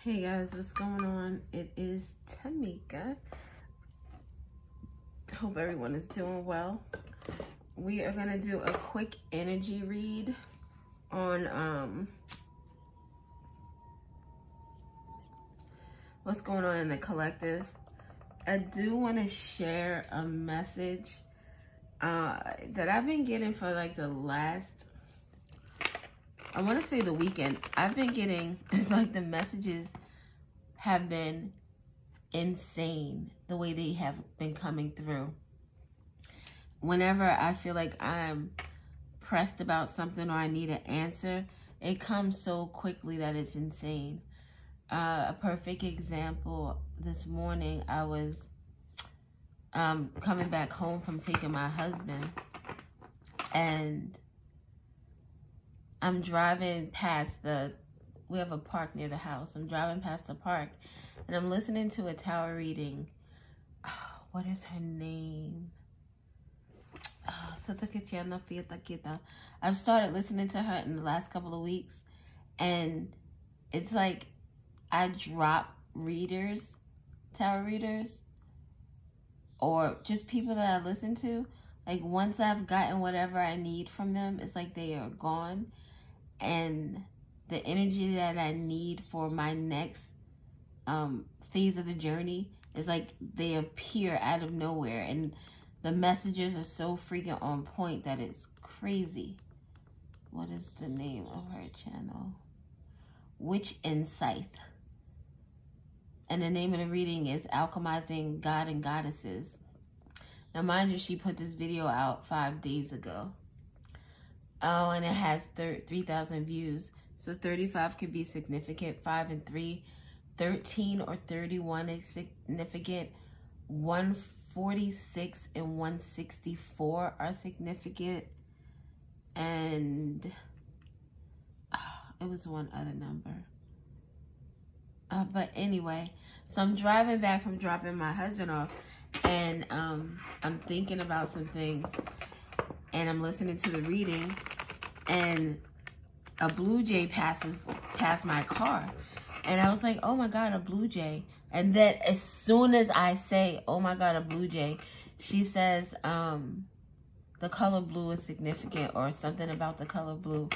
Hey guys, what's going on? It is Tamika. Hope everyone is doing well. We are going to do a quick energy read on what's going on in the collective. I do want to share a message that I've been getting for like the last, I want to say the weekend. I've been getting, like, the messages have been insane the way they have been coming through. Whenever I feel like I'm pressed about something or I need an answer, it comes so quickly that it's insane. A perfect example, this morning I was coming back home from taking my husband, and I'm driving past we have a park near the house. I'm driving past the park and I'm listening to a tarot reading. Oh, what is her name? I've started listening to her in the last couple of weeks, and it's like I drop readers, tarot readers, or just people that I listen to. Like, once I've gotten whatever I need from them, it's like they are gone. And the energy that I need for my next phase of the journey is like they appear out of nowhere. And the messages are so freaking on point that it's crazy. What is the name of her channel? Witch Insight. And the name of the reading is Alchemizing God and Goddesses. Now, mind you, she put this video out 5 days ago. Oh, and it has 3,000 views. So 35 could be significant. 5 and 3, 13 or 31 is significant. 146 and 164 are significant. And it was one other number. But anyway, so I'm driving back from dropping my husband off, and I'm thinking about some things, and I'm listening to the reading, and a blue jay passes past my car, and I was like, oh my God, a blue jay. And then as soon as I say, oh my God, a blue jay, she says, the color blue is significant, or something about the color blue.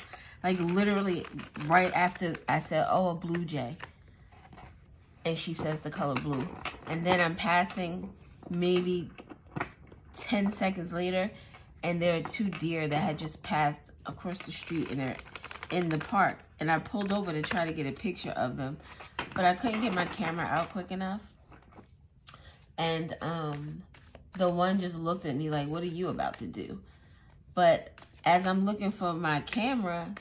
Like, literally right after I said, oh, a blue jay. And she says the color blue. And then I'm passing maybe 10 seconds later, and there are 2 deer that had just passed across the street, and they're in the park. And I pulled over to try to get a picture of them, but I couldn't get my camera out quick enough. And the one just looked at me like, what are you about to do? But as I'm looking for my camera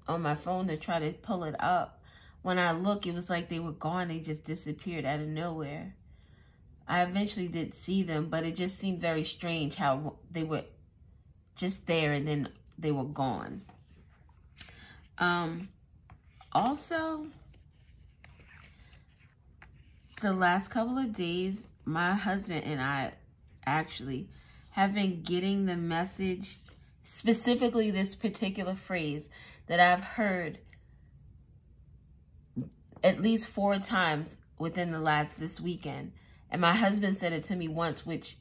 on my phone to try to pull it up, when I look, it was like they were gone. They just disappeared out of nowhere. I eventually did see them, but it just seemed very strange how they were just there and then they were gone. Also, the last couple of days, my husband and I actually have been getting the message, specifically this particular phrase that I've heard at least 4 times within this weekend. And my husband said it to me once, which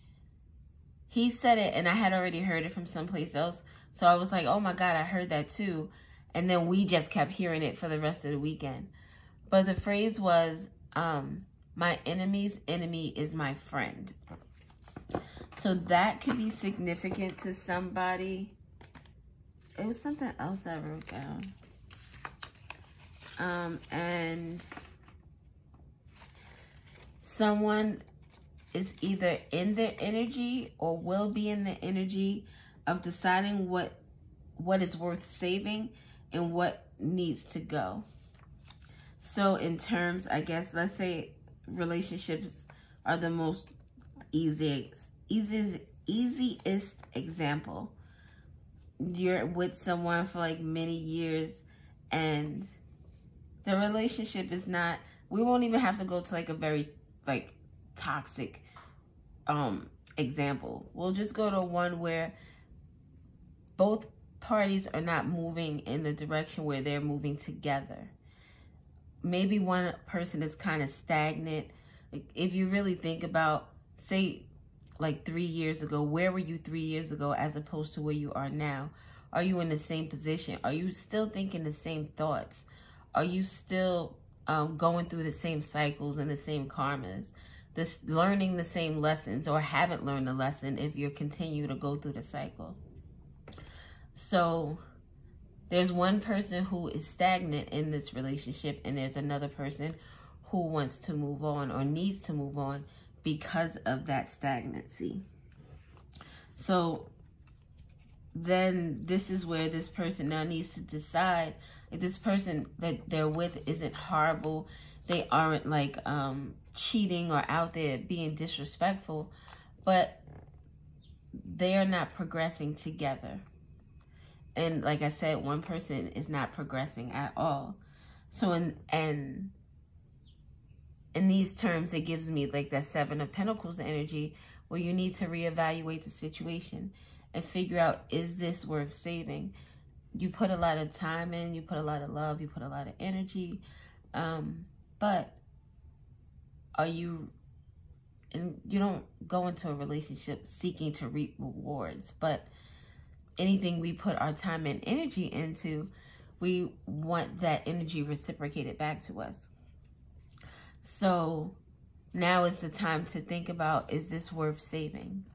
he said it and I had already heard it from someplace else. So I was like, oh my God, I heard that too. And then we just kept hearing it for the rest of the weekend. But the phrase was, my enemy's enemy is my friend. So that could be significant to somebody. It was something else I wrote down. And someone is either in their energy or will be in the energy of deciding what is worth saving and what needs to go. So in terms, I guess, let's say relationships are the most easiest example. You're with someone for like many years, and the relationship is not, we won't even have to go to like a very like toxic example. We'll just go to one where both parties are not moving in the direction where they're moving together. maybe one person is kind of stagnant. Like, if you really think about, say, like 3 years ago, where were you 3 years ago as opposed to where you are now? Are you in the same position? Are you still thinking the same thoughts? Are you still going through the same cycles and the same karmas? Learning the same lessons, or haven't learned the lesson if you continue to go through the cycle? So there's one person who is stagnant in this relationship, and there's another person who wants to move on or needs to move on because of that stagnancy. So then this is where this person now needs to decide if this person that they're with isn't horrible. They aren't like cheating or out there being disrespectful, but they are not progressing together. And like I said, one person is not progressing at all. So in these terms, it gives me like that Seven of Pentacles energy, where you need to reevaluate the situation and figure out, is this worth saving? You put a lot of time in, you put a lot of love, you put a lot of energy, but are you, and you don't go into a relationship seeking to reap rewards, but anything we put our time and energy into, we want that energy reciprocated back to us. So now is the time to think about, is this worth saving?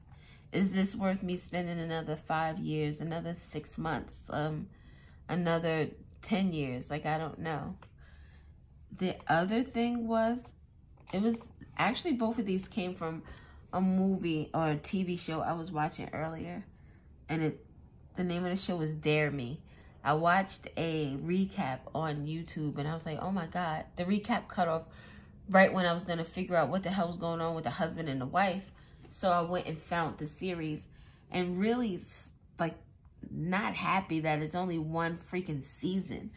Is this worth me spending another 5 years, another 6 months, another 10 years? Like, I don't know. The other thing was, it was actually, both of these came from a movie or a TV show I was watching earlier. And the name of the show was Dare Me. I watched a recap on YouTube and I was like, oh my God. The recap cut off right when I was going to figure out what the hell was going on with the husband and the wife. So I went and found the series, and really, like, not happy that it's only one freaking season.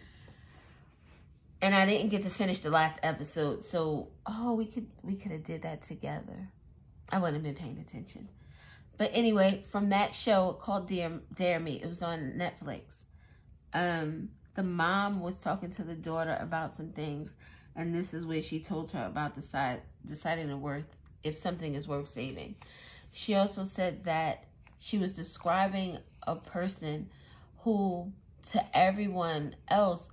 And I didn't get to finish the last episode. So, we could have did that together. I wouldn't have been paying attention. But anyway, from that show called Dare Me, it was on Netflix. The mom was talking to the daughter about some things, and this is where she told her about deciding if something is worth saving. She also said that she was describing a person who, to everyone else,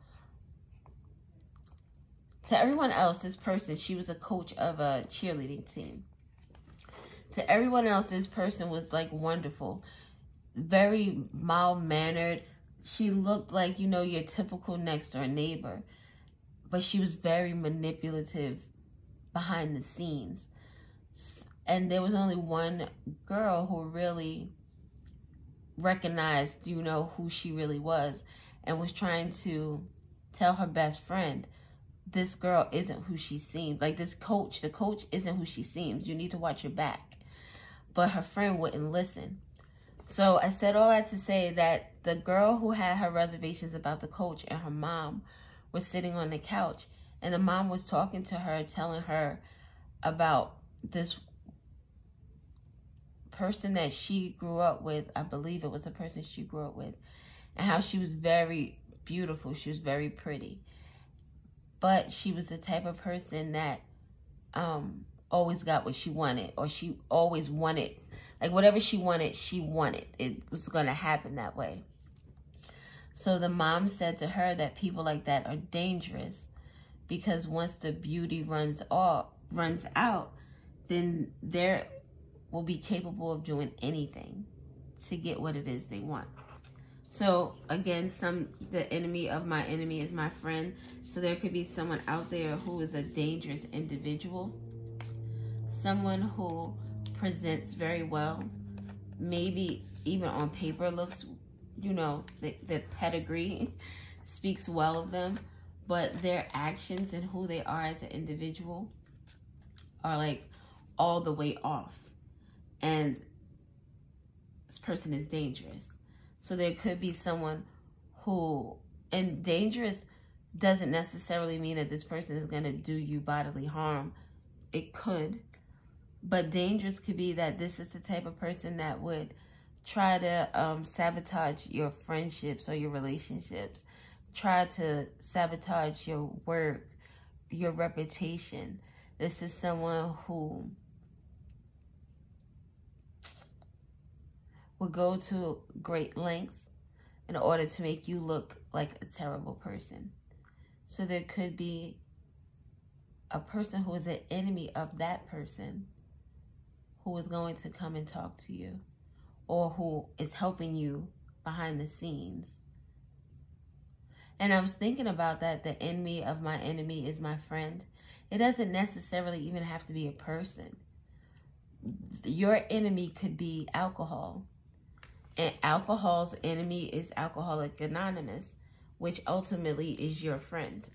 this person, she was a coach of a cheerleading team. To everyone else, this person was like wonderful, very mild-mannered. She looked like, you know, your typical next-door neighbor, but she was very manipulative behind the scenes. And there was only one girl who really recognized, you know, who she really was, and was trying to tell her best friend, this girl isn't who she seems. Like, the coach isn't who she seems. You need to watch your back. But her friend wouldn't listen. So I said all that to say that the girl who had her reservations about the coach and her mom were sitting on the couch, and the mom was talking to her, telling her about this person that she grew up with. I believe it was a person she grew up with, and how she was very beautiful. She was very pretty, but she was the type of person that always got what she wanted, or she always wanted, like, whatever she wanted, it was going to happen that way. So the mom said to her that people like that are dangerous, because once the beauty runs out, then they will be capable of doing anything to get what it is they want. So again, the enemy of my enemy is my friend. So there could be someone out there who is a dangerous individual, someone who presents very well, maybe even on paper looks, you know, the pedigree speaks well of them, but their actions and who they are as an individual are like all the way off. And this person is dangerous. So there could be someone who, and dangerous doesn't necessarily mean that this person is going to do you bodily harm. It could. But dangerous could be that this is the type of person that would try to sabotage your friendships or your relationships, try to sabotage your work, your reputation. This is someone who will go to great lengths in order to make you look like a terrible person. So there could be a person who is an enemy of that person who is going to come and talk to you, or who is helping you behind the scenes. And I was thinking about that, the enemy of my enemy is my friend. It doesn't necessarily even have to be a person. Your enemy could be alcohol. And alcohol's enemy is Alcoholics Anonymous, which ultimately is your friend.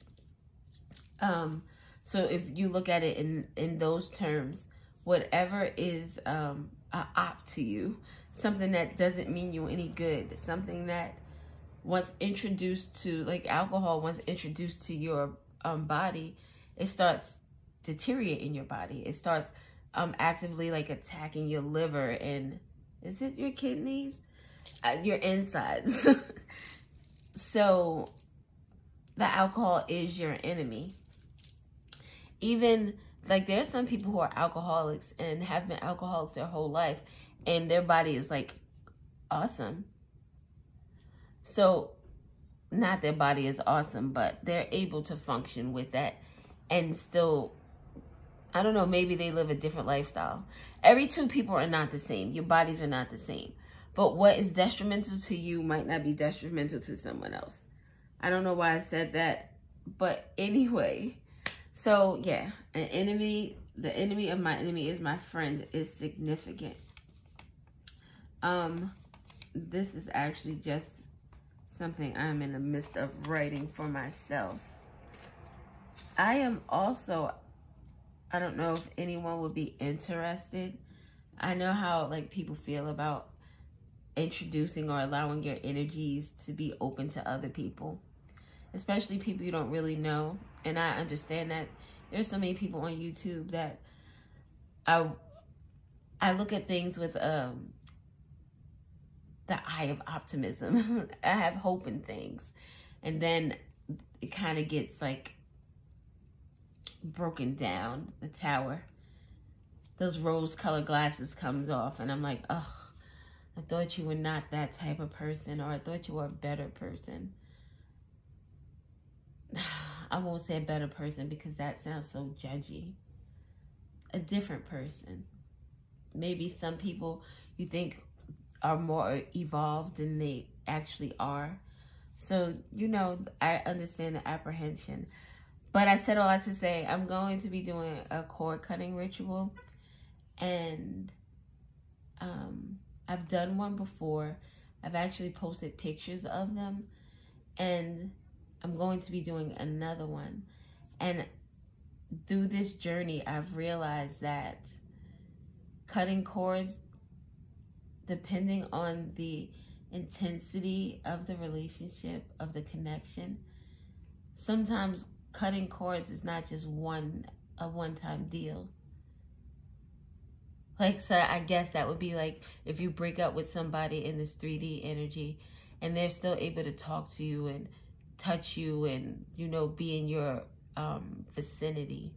So if you look at it in those terms, whatever is an op to you, something that doesn't mean you any good, something that once introduced to, like alcohol, once introduced to your body, it starts deteriorating your body. It starts actively like attacking your liver and, is it your kidneys? Your insides. So the alcohol is your enemy. Even like there's some people who are alcoholics and have been alcoholics their whole life, and their body is like awesome. So not their body is awesome, but they're able to function with that and still, I don't know, maybe they live a different lifestyle. Every two people are not the same. Your bodies are not the same. But what is detrimental to you might not be detrimental to someone else. I don't know why I said that, but anyway. So yeah, an enemy, the enemy of my enemy is my friend, is significant. This is actually just something I'm in the midst of writing for myself. I am also, I don't know if anyone would be interested. I know how like people feel about introducing or allowing your energies to be open to other people, especially people you don't really know. And I understand that there's so many people on YouTube that I look at things with the eye of optimism. I have hope in things, and then it kind of gets like broken down. The tower, those rose-colored glasses comes off, and I'm like, oh, I thought you were not that type of person, or I thought you were a better person. I won't say a better person because that sounds so judgy. A different person. Maybe some people you think are more evolved than they actually are. So, you know, I understand the apprehension. But I said all that to say I'm going to be doing a cord cutting ritual. And I've done one before. I've actually posted pictures of them. And I'm going to be doing another one. And through this journey, I've realized that cutting cords, depending on the intensity of the relationship, of the connection, sometimes cutting cords is not just a one-time deal. Like, so I guess that would be like if you break up with somebody in this 3D energy and they're still able to talk to you and touch you and, you know, be in your vicinity,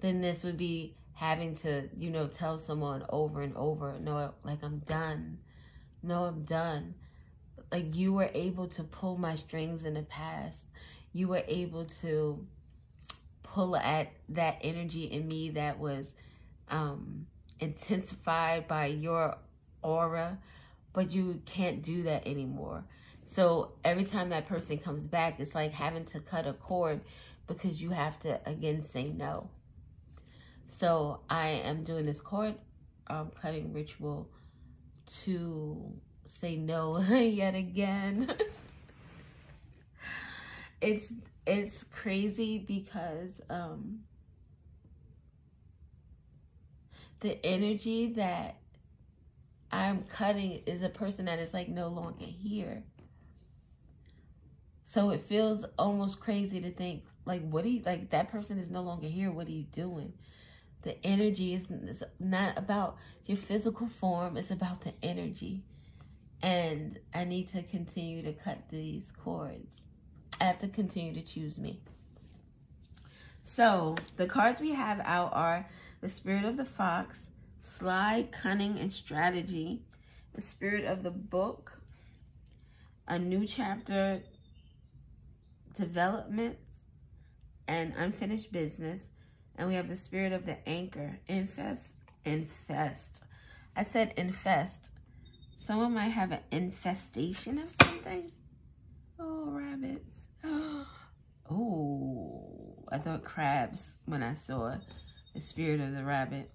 then this would be having to, you know, tell someone over and over, no, like, I'm done. No, I'm done. Like, you were able to pull my strings in the past. You were able to pull at that energy in me that was intensified by your aura, but you can't do that anymore. So every time that person comes back, it's like having to cut a cord because you have to, again, say no. So I am doing this cord cutting ritual to say no yet again. It's crazy because the energy that I'm cutting is a person that is like no longer here. So it feels almost crazy to think, like, what do you, like, that person is no longer here. What are you doing? The energy is not about your physical form. It's about the energy. And I need to continue to cut these cords. I have to continue to choose me. So the cards we have out are the Spirit of the Fox, Sly, Cunning, and Strategy, the Spirit of the Book, a New Chapter, Development, and Unfinished Business. And we have the Spirit of the Anchor, Infest. I said infest. Someone might have an infestation of something. Oh, rabbits. Oh, I thought crabs when I saw the Spirit of the Rabbit.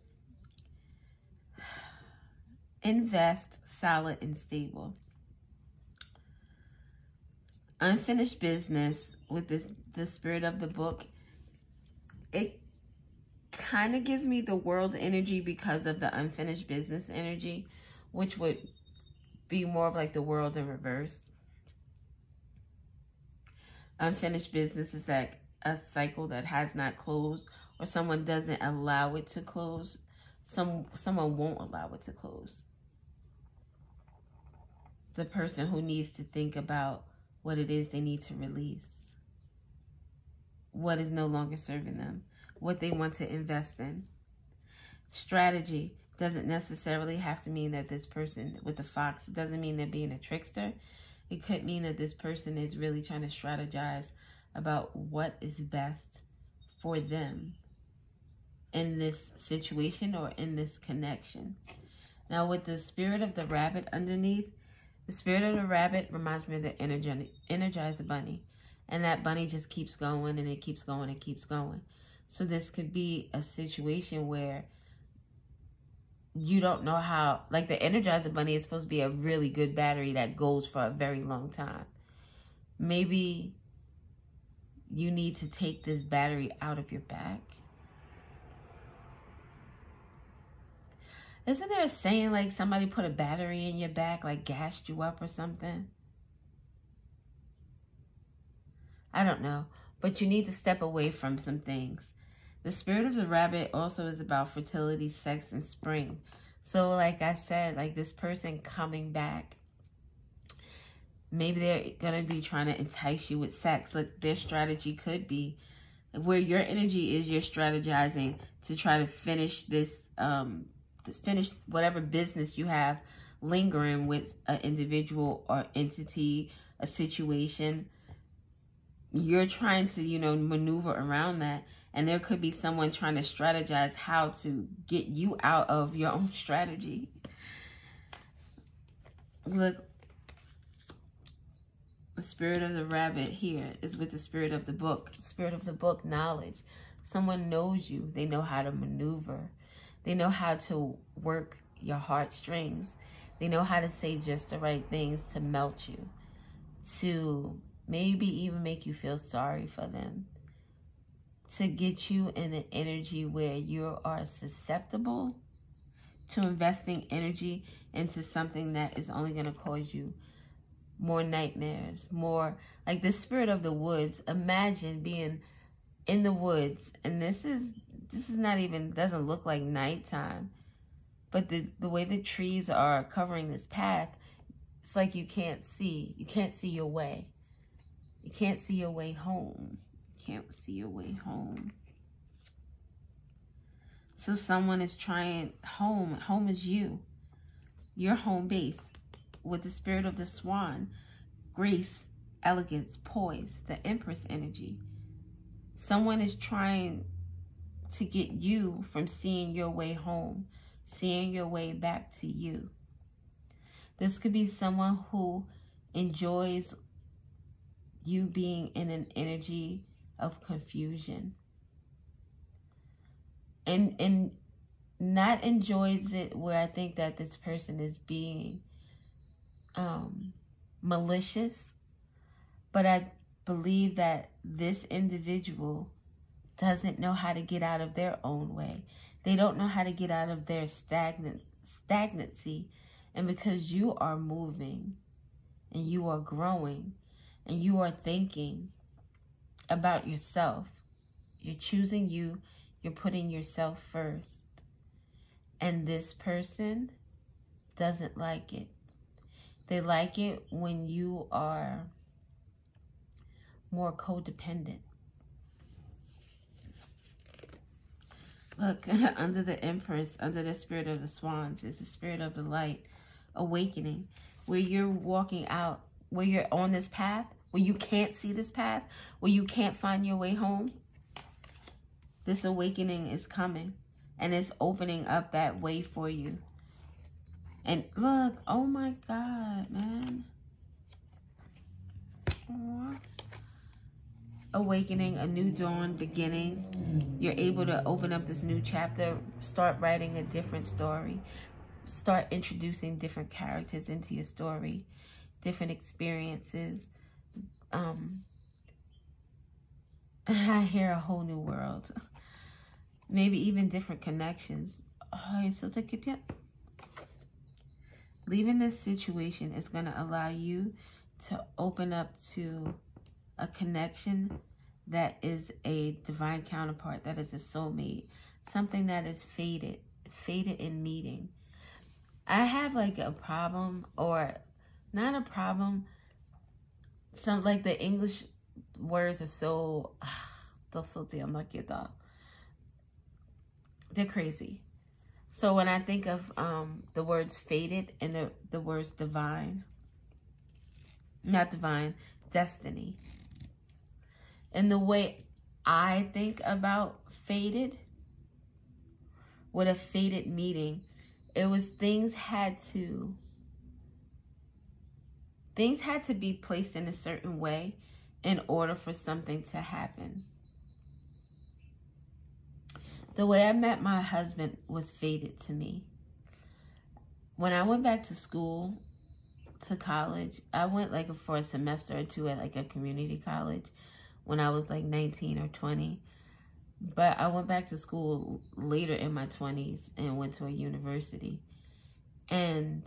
Invest, solid, and stable. Unfinished Business with the Spirit of the Book. It kind of gives me the World energy because of the Unfinished Business energy, which would be more of like the World in reverse. Unfinished Business is like a cycle that has not closed, or someone doesn't allow it to close. Someone won't allow it to close. The person who needs to think about what it is they need to release, what is no longer serving them, what they want to invest in. Strategy doesn't necessarily have to mean that this person with the fox, it doesn't mean they're being a trickster. It could mean that this person is really trying to strategize about what is best for them in this situation or in this connection. Now with the Spirit of the Rabbit underneath, the Spirit of the Rabbit reminds me of the Energizer Bunny. And that bunny just keeps going and it keeps going and keeps going. So this could be a situation where you don't know how, like the Energizer Bunny is supposed to be a really good battery that goes for a very long time. Maybe you need to take this battery out of your back. Isn't there a saying like somebody put a battery in your back, like gassed you up or something? I don't know, but you need to step away from some things. The Spirit of the Rabbit also is about fertility, sex, and spring. So like I said, like this person coming back, maybe they're going to be trying to entice you with sex. Like their strategy could be where your energy is, you're strategizing to try to finish this, finish whatever business you have lingering with an individual or entity, a situation. You're trying to, you know, maneuver around that. And there could be someone trying to strategize how to get you out of your own strategy. Look, the Spirit of the Rabbit here is with the Spirit of the Book. Spirit of the Book, knowledge. Someone knows you. They know how to maneuver. They know how to work your heartstrings. They know how to say just the right things to melt you, to maybe even make you feel sorry for them, to get you in an energy where you are susceptible to investing energy into something that is only going to cause you more nightmares, more like the Spirit of the Woods. Imagine being in the woods, and this is not even, doesn't look like nighttime, but the way the trees are covering this path, it's like you can't see your way. You can't see your way home. You can't see your way home. So someone is trying, home is you. Your home base with the Spirit of the Swan, grace, elegance, poise, the Empress energy. Someone is trying to get you from seeing your way home, seeing your way back to you. This could be someone who enjoys you being in an energy of confusion. And not enjoys it where I think that this person is being malicious, but I believe that this individual doesn't know how to get out of their own way. They don't know how to get out of their stagnancy. And because you are moving and you are growing and you are thinking about yourself, you're choosing you, you're putting yourself first. And this person doesn't like it. They like it when you are more codependent. Look, under the Empress, under the spirit of the swans, is the spirit of the light, awakening, where you're walking out, where you're on this path, where you can't see this path, where you can't find your way home. This awakening is coming, and it's opening up that way for you. And look, oh my God, man. Aww. Awakening, a new dawn, beginnings. You're able to open up this new chapter, start writing a different story, start introducing different characters into your story, different experiences. I hear a whole new world, maybe even different connections. Leaving this situation is going to allow you to open up to a connection that is a divine counterpart, that is a soulmate, something that is fated in meeting. I have like a problem, or not a problem, some like the English words are so, they're crazy. So when I think of the words fated and the words divine, not divine, destiny, and the way I think about fated, with a fated meeting, it was things had to be placed in a certain way in order for something to happen. The way I met my husband was fated to me. When I went back to school, to college, I went like for a semester or two at like a community college when I was like 19 or 20. But I went back to school later in my 20s and went to a university. And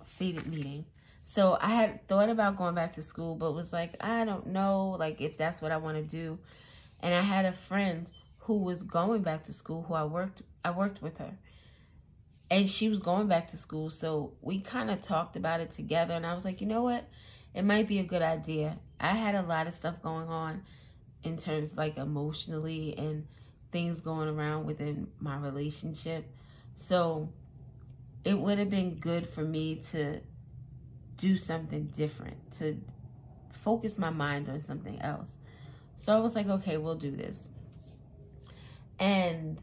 fated meeting. So I had thought about going back to school, but was like, I don't know, like if that's what I want to do. And I had a friend who was going back to school, who I worked with her. And she was going back to school, so we kind of talked about it together. And I was like, you know what? It might be a good idea. I had a lot of stuff going on in terms like emotionally and things going around within my relationship. So it would have been good for me to do something different, to focus my mind on something else. So I was like, okay, we'll do this. And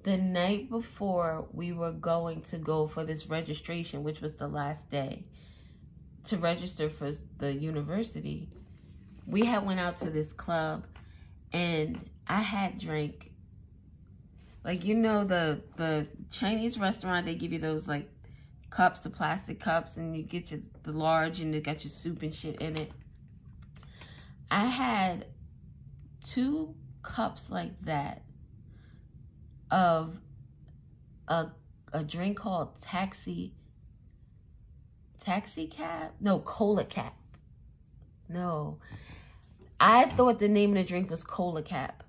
the night before we were going to go for this registration, which was the last day to register for the university, we had went out to this club, and I had drank, like, you know, the Chinese restaurant, they give you those like cups, the plastic cups, and you get the large, and they got your soup and shit in it. I had 2 cups like that of a drink called Cola Cap. No, I thought the name of the drink was Cola Cap.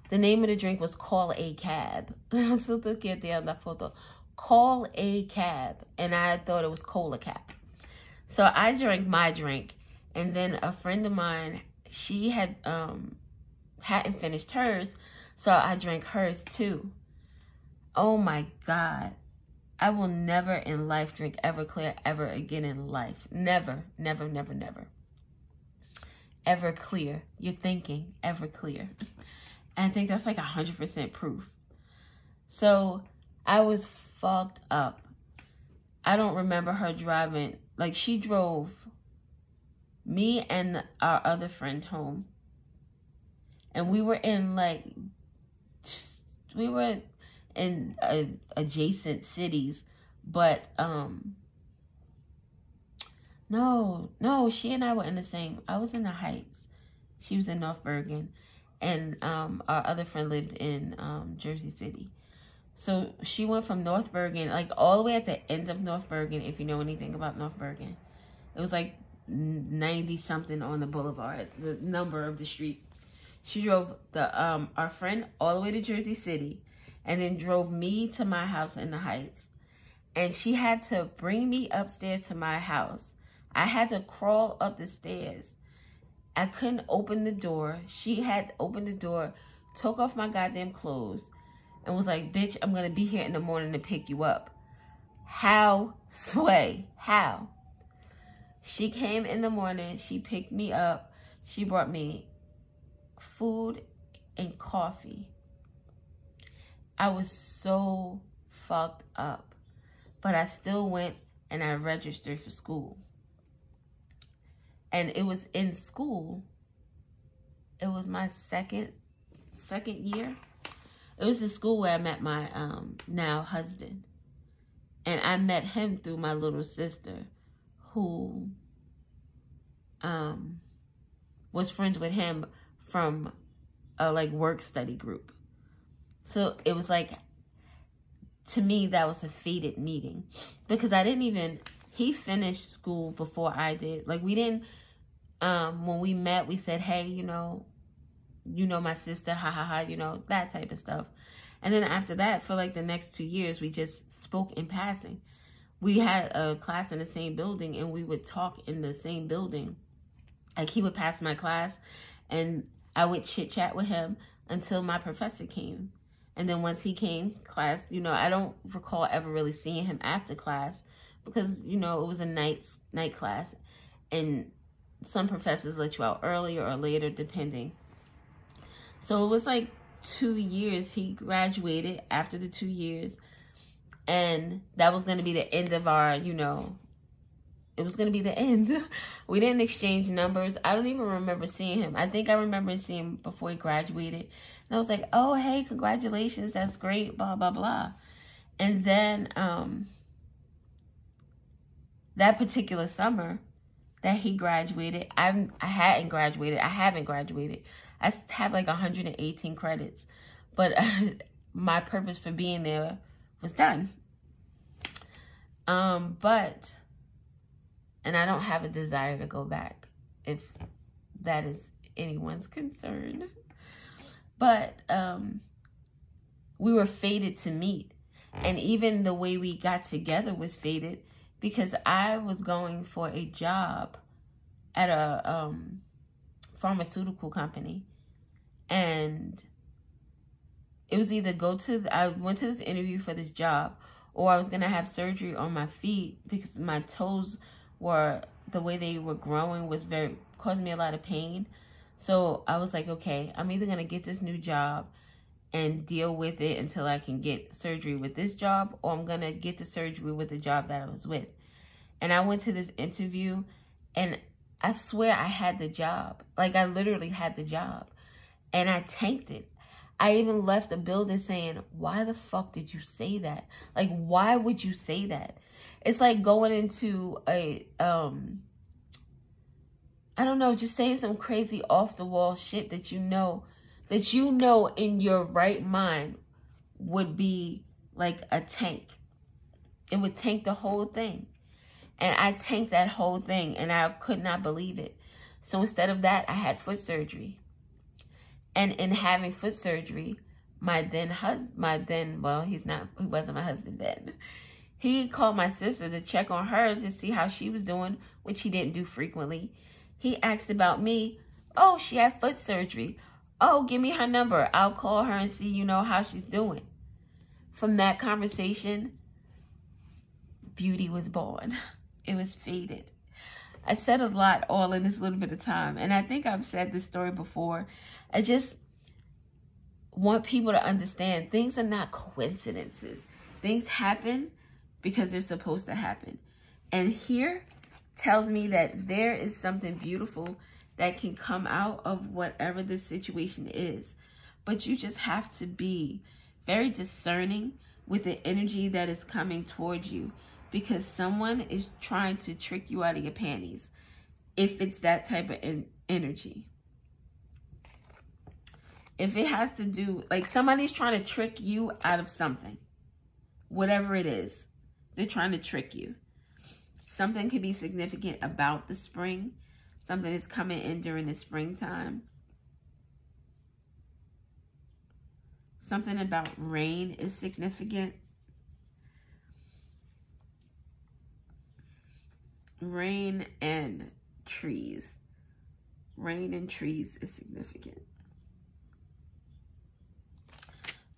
The name of the drink was Call a Cab. Call a Cab. And I thought it was Cola Cap. So I drank my drink. And then a friend of mine, she had hadn't finished hers. So I drank hers too. Oh my God. I will never in life drink Everclear ever again in life. Never, never, never, never. Everclear. You're thinking Everclear. And I think that's like 100% proof. So I was fucked up. I don't remember her driving. Like, she drove me and our other friend home. And we were in like, we were in adjacent cities. But, no, she and I were in the same, I was in the Heights. She was in North Bergen. And our other friend lived in Jersey City. So she went from North Bergen, like all the way at the end of North Bergen, if you know anything about North Bergen. It was like 90-something on the boulevard, the number of the street. She drove our friend all the way to Jersey City and then drove me to my house in the Heights. And she had to bring me upstairs to my house. I had to crawl up the stairs. I couldn't open the door. She had opened the door, took off my goddamn clothes, and was like, bitch, I'm going to be here in the morning to pick you up. How, Sway? How? She came in the morning. She picked me up. She brought me food and coffee. I was so fucked up. But I still went and I registered for school. And it was in school. It was my second year. It was the school where I met my now husband. And I met him through my little sister, who was friends with him from a like work study group. So it was like, to me, that was a fated meeting, because I didn't even, he finished school before I did. Like, we didn't, when we met, we said, hey, you know my sister, ha ha ha, you know, that type of stuff. And then after that, for like the next 2 years, we just spoke in passing. We had a class in the same building, and we would talk in the same building. Like, he would pass my class, and I would chit chat with him until my professor came. And then once he came, class, you know, I don't recall ever really seeing him after class, because, you know, it was a night class. And some professors let you out earlier or later, depending. So it was like 2 years. He graduated after the 2 years. And that was going to be the end of our, you know, it was going to be the end. We didn't exchange numbers. I don't even remember seeing him. I think I remember seeing him before he graduated. And I was like, oh, hey, congratulations. That's great, blah, blah, blah. And then that particular summer that he graduated, I haven't graduated. I have like 118 credits. But my purpose for being there was done. And I don't have a desire to go back, if that is anyone's concern. But we were fated to meet. And even the way we got together was fated, because I was going for a job at a pharmaceutical company. And it was either I went to this interview for this job, or I was going to have surgery on my feet, because my toes were, the way they were growing was causing me a lot of pain. So I was like, okay, I'm either going to get this new job and deal with it until I can get surgery with this job, or I'm going to get the surgery with the job that I was with. And I went to this interview, and I swear I had the job. Like, I literally had the job, and I tanked it. I even left the building saying, why the fuck did you say that? Like, why would you say that? It's like going into a, I don't know, just saying some crazy off the wall shit that you know in your right mind would be like a tank. It would tank the whole thing. And I tanked that whole thing, and I could not believe it. So instead of that, I had foot surgery. And in having foot surgery, he wasn't my husband then. He called my sister to check on her to see how she was doing, which he didn't do frequently. He asked about me. Oh, she had foot surgery. Oh, give me her number. I'll call her and see, you know, how she's doing. From that conversation, beauty was born. It was fated. I said a lot all in this little bit of time. And I think I've said this story before. I just want people to understand things are not coincidences. Things happen because they're supposed to happen. And here tells me that there is something beautiful that can come out of whatever the situation is. But you just have to be very discerning with the energy that is coming towards you, because someone is trying to trick you out of your panties if it's that type of energy. If it has to do, like somebody's trying to trick you out of something, whatever it is, they're trying to trick you. Something could be significant about the spring. Something is coming in during the springtime. Something about rain is significant. Rain and trees. Rain and trees is significant.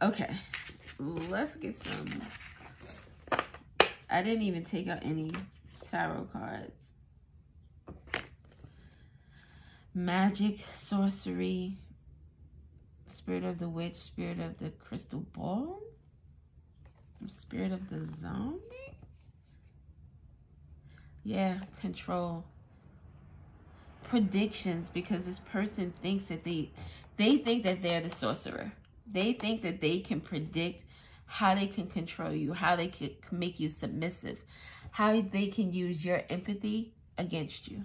Okay. let's get some. I didn't even take out any tarot cards. Magic, sorcery, spirit of the witch, spirit of the crystal ball, spirit of the zombie. Yeah, control. Predictions, because this person thinks that they think that they're the sorcerer. They think that they can predict how they can control you, how they can make you submissive, how they can use your empathy against you.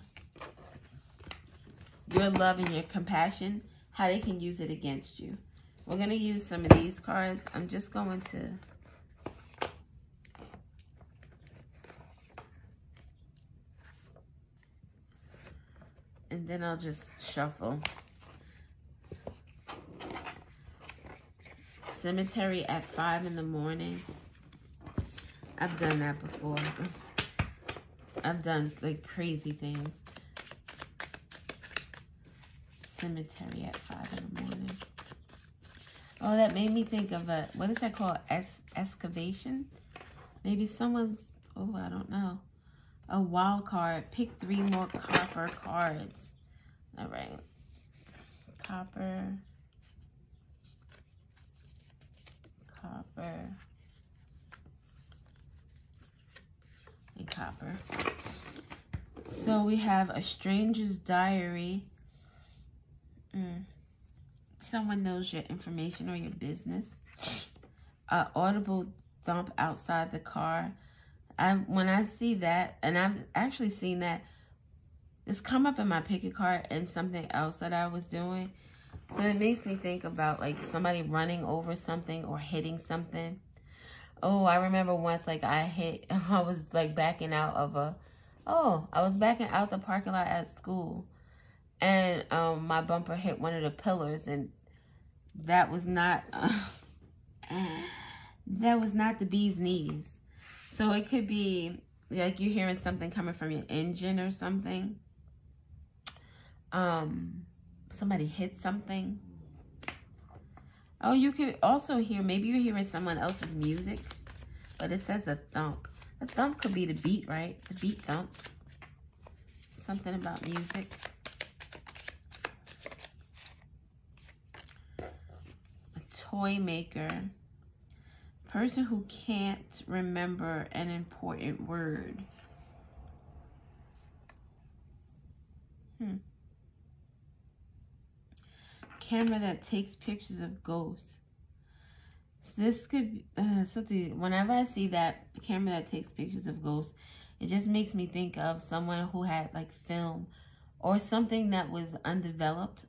Your love and your compassion, how they can use it against you. We're going to use some of these cards. I'm just going to... and then I'll just shuffle. Cemetery at 5 in the morning. I've done that before. I've done like crazy things. Cemetery at 5 in the morning. Oh, that made me think of a, what is that called? Excavation? Maybe someone's, oh, I don't know. A wild card. Pick 3 more copper cards. All right. Copper. Copper. And copper. So we have a stranger's diary. Someone knows your information or your business. Audible thump outside the car. When I see that, and I've actually seen that, it's come up in my pick a card and something else that I was doing. So it makes me think about like somebody running over something or hitting something. Oh, I remember once like I was like backing out of I was backing out the parking lot at school. And my bumper hit one of the pillars, and that was not the bee's knees. So it could be like you're hearing something coming from your engine or something. Somebody hit something. Oh, you could also hear, maybe you're hearing someone else's music, but it says a thump. A thump could be the beat, right? The beat thumps. Something about music. A toy maker. Person who can't remember an important word. Camera that takes pictures of ghosts. So this could whenever I see that camera that takes pictures of ghosts, it just makes me think of someone who had like film or something that was undeveloped.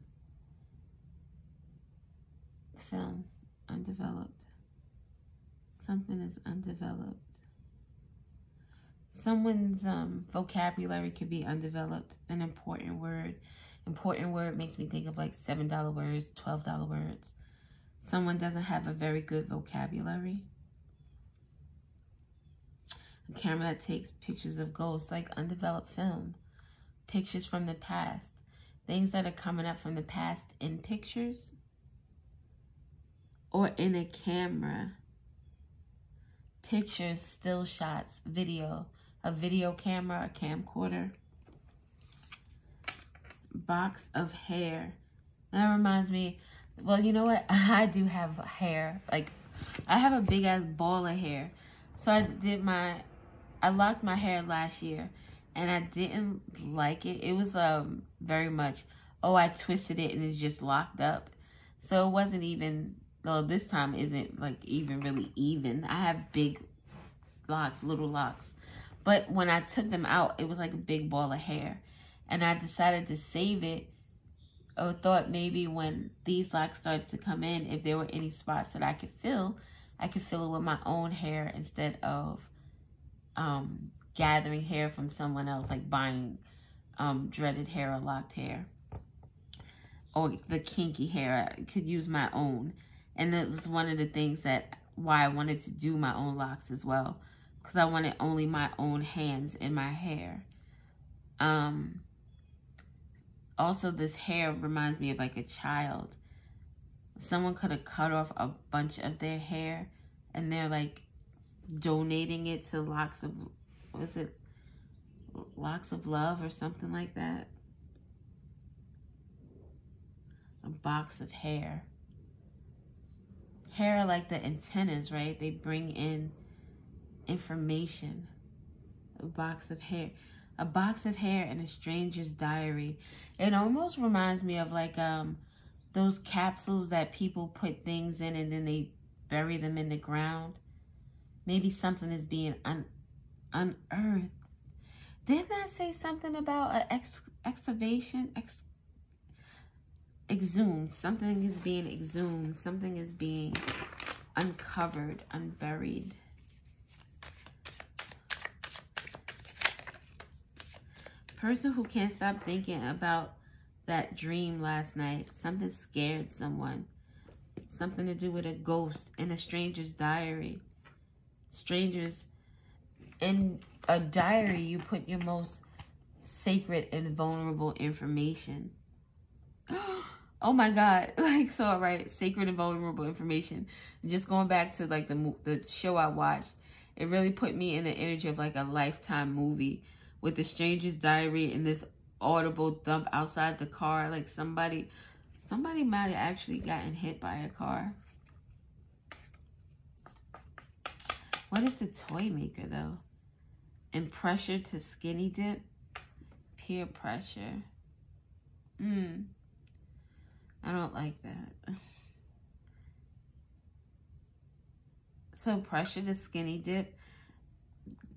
Film, undeveloped. Something is undeveloped. Someone's vocabulary could be undeveloped. An important word. Important word makes me think of like $7 words, $12 words. Someone doesn't have a very good vocabulary. A camera that takes pictures of ghosts, like undeveloped film. Pictures from the past. Things that are coming up from the past in pictures. Or in a camera. Pictures, still shots, video. A video camera, a camcorder. Box of hair. That reminds me, well, you know what? I do have hair. Like, I have a big ass ball of hair. So I locked my hair last year, and I didn't like it. It was very much, oh, I twisted it and it's just locked up. So it wasn't even, well, this time isn't like even really even. I have big locks, little locks. But when I took them out, it was like a big ball of hair. And I decided to save it, or thought maybe when these locks started to come in, if there were any spots that I could fill it with my own hair instead of gathering hair from someone else, like buying dreaded hair or locked hair. Or the kinky hair, I could use my own. And it was one of the things why I wanted to do my own locks as well. Because I wanted only my own hands in my hair. Also, this hair reminds me of like a child. Someone could have cut off a bunch of their hair and they're like donating it to Locks of, was it Locks of Love or something like that? A box of hair. Hair are like the antennas, right? They bring in information. A box of hair. A box of hair in a stranger's diary. It almost reminds me of like those capsules that people put things in and then they bury them in the ground. Maybe something is being unearthed. Didn't I say something about an excavation? Exhumed. Something is being exhumed. Something is being uncovered, unburied. Person who can't stop thinking about that dream last night. Something scared someone. Something to do with a ghost in a stranger's diary. Strangers, in a diary, you put your most sacred and vulnerable information. Oh my God. Like, so, all right, sacred and vulnerable information. Just going back to like the show I watched, it really put me in the energy of like a Lifetime movie with the stranger's diary and this audible thump outside the car. Like somebody might have actually gotten hit by a car. What is the toy maker though? And pressure to skinny dip. Peer pressure. I don't like that. So pressure to skinny dip.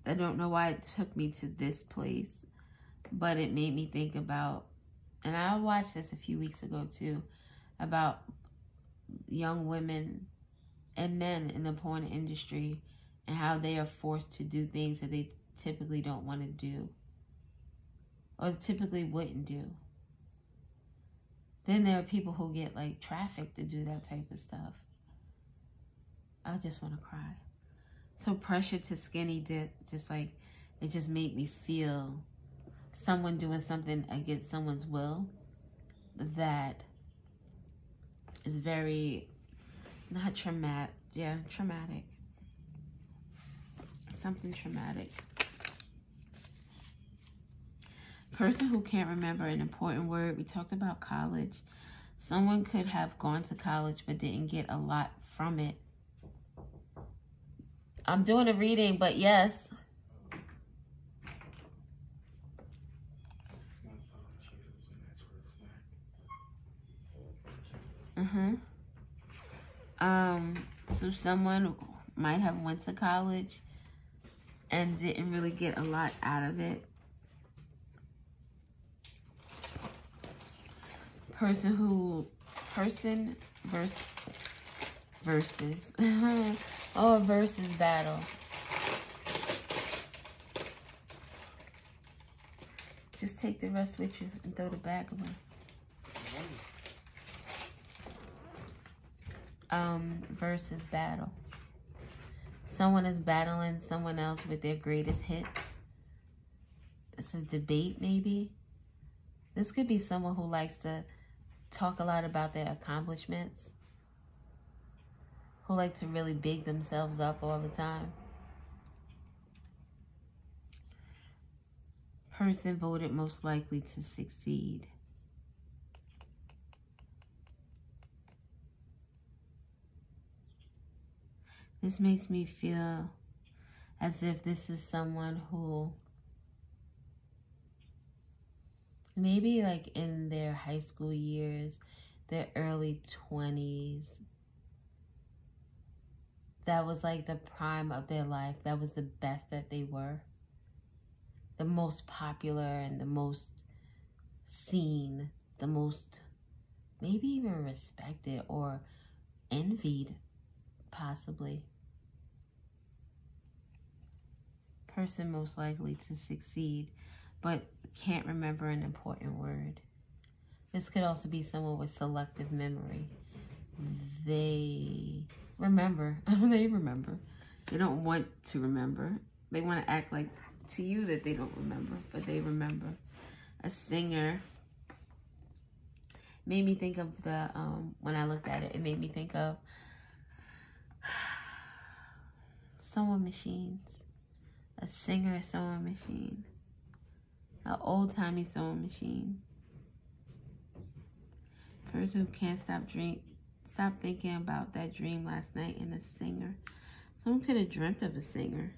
I don't know why it took me to this place, but it made me think about, and I watched this a few weeks ago too, about young women and men in the porn industry and how they are forced to do things that they typically don't want to do or typically wouldn't do. Then there are people who get like trafficked to do that type of stuff. I just want to cry. So pressure to skinny dip, just like, it just made me feel someone doing something against someone's will that is very, not traumatic, yeah, traumatic. Something traumatic. Person who can't remember an important word. We talked about college. Someone could have gone to college but didn't get a lot from it. I'm doing a reading, but yes. So someone might have went to college and didn't really get a lot out of it. Person versus. Oh, a versus battle. Just take the rest with you and throw the bag away. Versus battle. Someone is battling someone else with their greatest hits. This is debate, maybe. This could be someone who likes to talk a lot about their accomplishments, who like to really big themselves up all the time. Person voted most likely to succeed. This makes me feel as if this is someone who maybe like in their high school years, their early 20s, that was like the prime of their life. That was the best that they were. The most popular and the most seen, the most maybe even respected or envied, possibly. Person most likely to succeed, but can't remember an important word. This could also be someone with selective memory. They remember. They remember. They don't want to remember. They want to act like to you that they don't remember, but they remember. A singer. Made me think of the, when I looked at it, it made me think of sewing machines. A singer sewing machine. An old-timey sewing machine. Person who can't stop thinking about that dream last night, and a singer. Someone could have dreamt of a singer.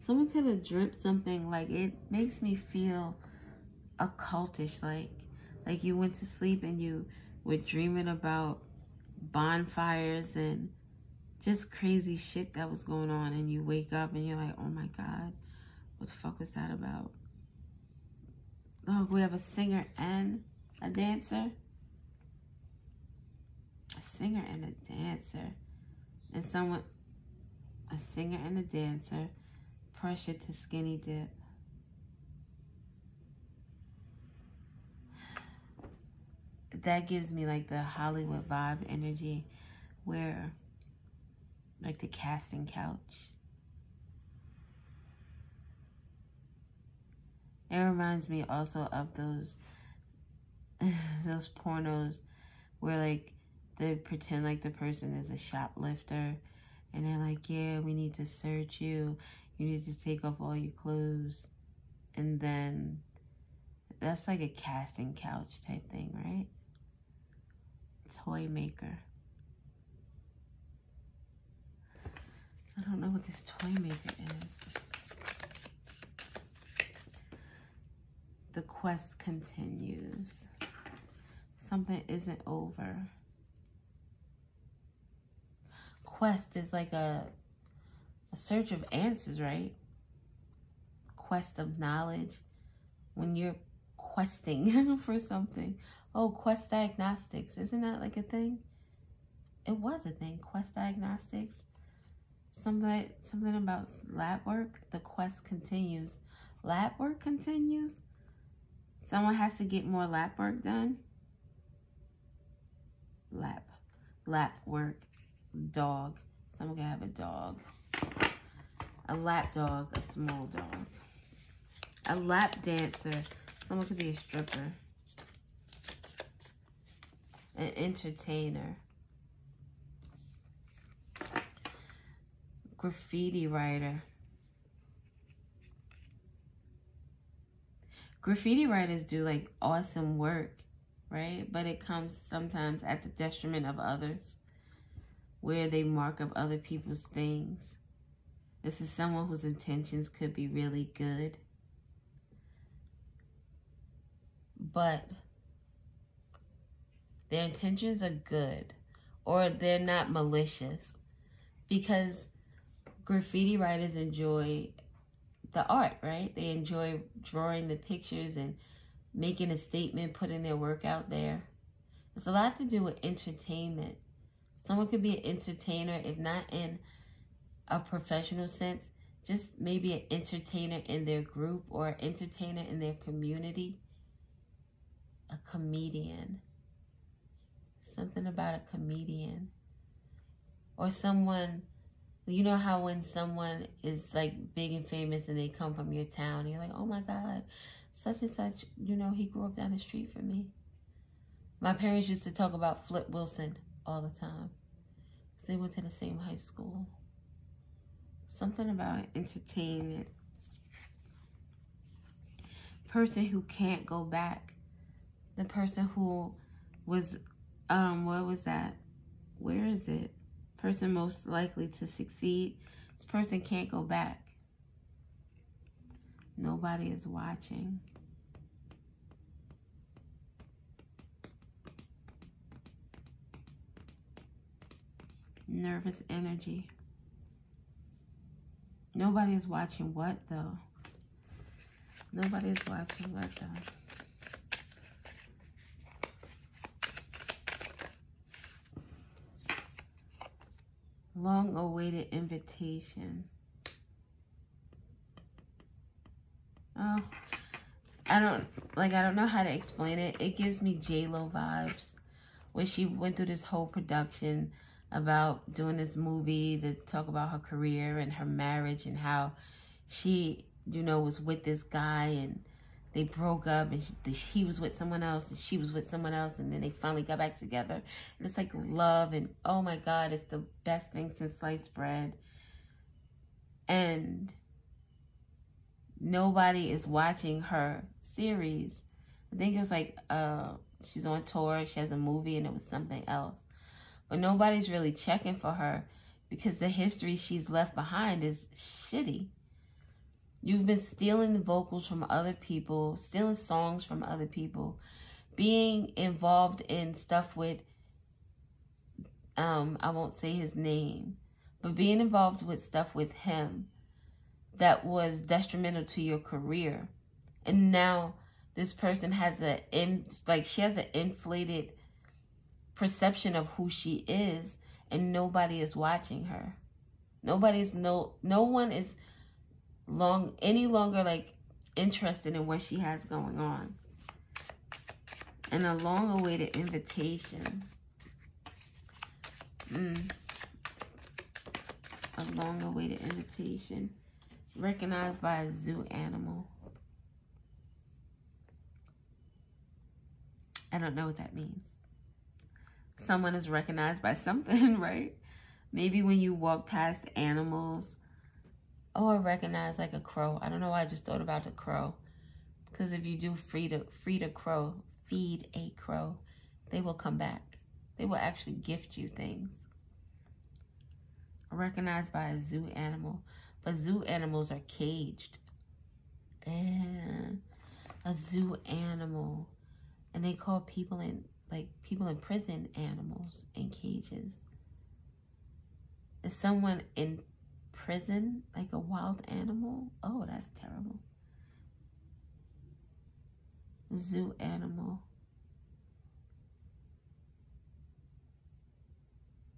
Someone could have dreamt something like, it makes me feel occultish, like you went to sleep and you were dreaming about bonfires and just crazy shit that was going on, and you wake up and you're like, oh my God, what the fuck was that about? Oh, we have a singer and a dancer. A singer and a dancer. And someone, a singer and a dancer, pressure to skinny dip. That gives me like the Hollywood vibe energy, where like the casting couch. It reminds me also of those pornos where like they pretend like the person is a shoplifter, and they're like, yeah, we need to search you. You need to take off all your clothes. And then that's like a casting couch type thing, right? Toy maker. I don't know what this toy maker is. The quest continues. Something isn't over. Quest is like a search of answers, right? Quest of knowledge. When you're questing for something. Oh, Quest Diagnostics. Isn't that like a thing? It was a thing. Quest Diagnostics. Something about lab work. The quest continues. Lab work continues? Someone has to get more lab work done? Lap work. Dog. Someone can have a dog. A lap dog. A small dog. A lap dancer. Someone could be a stripper. An entertainer. Graffiti writer. Graffiti writers do like awesome work, right? But it comes sometimes at the detriment of others, where they mark up other people's things. This is someone whose intentions could be really good, but their intentions are good, or they're not malicious, because graffiti writers enjoy the art, right? They enjoy drawing the pictures and making a statement, putting their work out there. It's a lot to do with entertainment. Someone could be an entertainer, if not in a professional sense, just maybe an entertainer in their group or an entertainer in their community. A comedian. Something about a comedian. Or someone, you know how when someone is like big and famous and they come from your town, you're like, oh my God, such and such, you know, he grew up down the street from me. My parents used to talk about Flip Wilson all the time. They went to the same high school. Something about it. Entertainment. Person who can't go back. The person who was, what was that? Where is it? Person most likely to succeed. This person can't go back. Nobody is watching. Nervous energy. Nobody is watching what, though? Nobody is watching what, though? Long-awaited invitation. Oh, I don't know how to explain it. It gives me J-Lo vibes. When she went through this whole production about doing this movie to talk about her career and her marriage and how she, you know, was with this guy and they broke up and he was with someone else and she was with someone else and then they finally got back together. And it's like love and oh my God, it's the best thing since sliced bread. and nobody is watching her series. I think it was like she's on tour, she has a movie, and it was something else. But nobody's really checking for her because the history she's left behind is shitty. You've been stealing the vocals from other people, stealing songs from other people, being involved in stuff with, I won't say his name, but being involved with stuff with him that was detrimental to your career. And now this person has she has an inflated perception of who she is, and nobody is watching her. No one is any longer like interested in what she has going on. And a long-awaited invitation. A long-awaited invitation. Recognized by a zoo animal. I don't know what that means. Someone is recognized by something, right? Maybe when you walk past animals. Oh, I recognize like a crow. I don't know why I just thought about the crow. Because if you do feed a crow, they will come back. They will actually gift you things. Recognized by a zoo animal. But zoo animals are caged. And a zoo animal. And they call people in prison animals in cages. Is someone in prison like a wild animal? Oh, that's terrible. Zoo animal.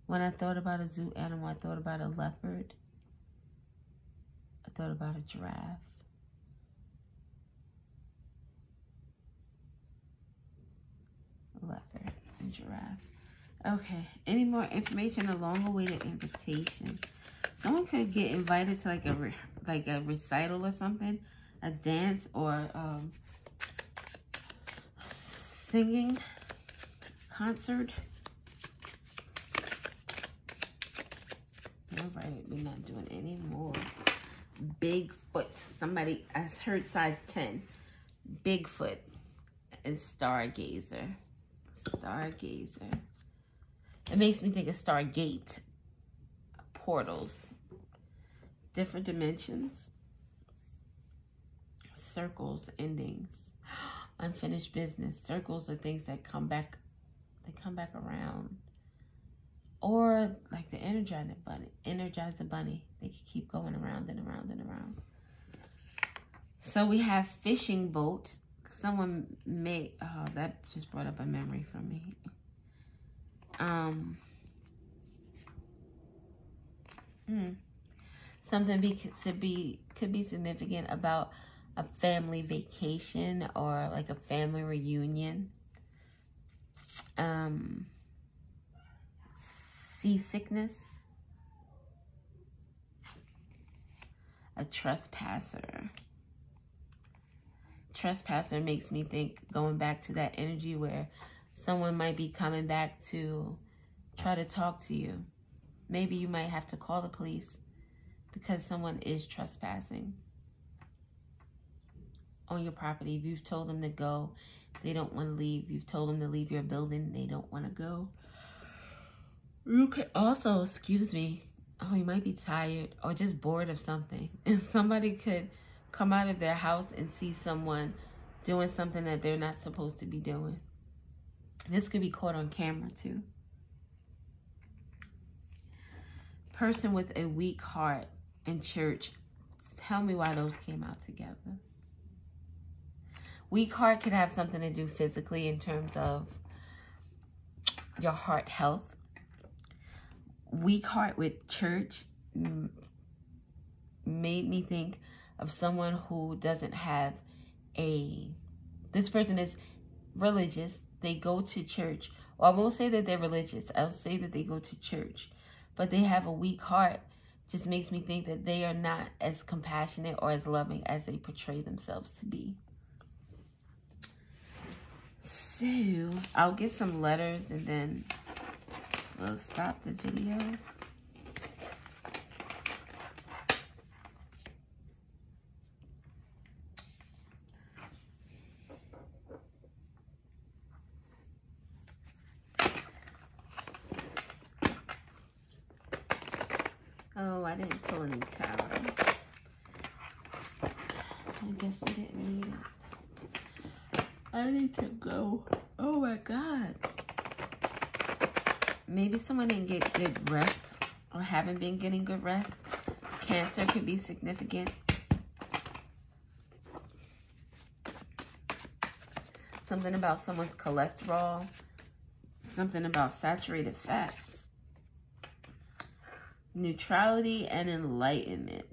When I thought about a zoo animal, I thought about a leopard. I thought about a giraffe. Leopard and giraffe. Okay, any more information? A long-awaited invitation. Someone could get invited to like a recital or something, a dance or singing concert. All right, we're not doing any more. Bigfoot. Somebody, I heard size 10. Bigfoot and Stargazer. Stargazer. It makes me think of Stargate. Portals. Different dimensions. Circles, endings. Unfinished business. Circles are things that come back. They come back around. Or like the Energizer Bunny. They can keep going around and around and around. So we have fishing boat. Someone may, oh, that just brought up a memory for me. Something could be significant about a family vacation or like a family reunion. Seasickness. A trespasser. Trespasser makes me think, going back to that energy where someone might be coming back to try to talk to you. Maybe you might have to call the police because someone is trespassing on your property. If you've told them to go, they don't want to leave. You've told them to leave your building, they don't want to go. You could also, excuse me, oh, you might be tired or just bored of something. And somebody could come out of their house and see someone doing something that they're not supposed to be doing. This could be caught on camera too. Person with a weak heart in church. Tell me why those came out together. Weak heart could have something to do physically in terms of your heart health. Weak heart with church made me think of someone who doesn't have this person is religious. They go to church. Well, I won't say that they're religious. I'll say that they go to church. But they have a weak heart. Just makes me think that they are not as compassionate or as loving as they portray themselves to be. So, I'll get some letters and then we'll stop the video. I didn't pull any tarot. I guess we didn't need it. I need to go. Oh my God. Maybe someone didn't get good rest or haven't been getting good rest. Cancer could be significant. Something about someone's cholesterol. Something about saturated fats. Neutrality and enlightenment.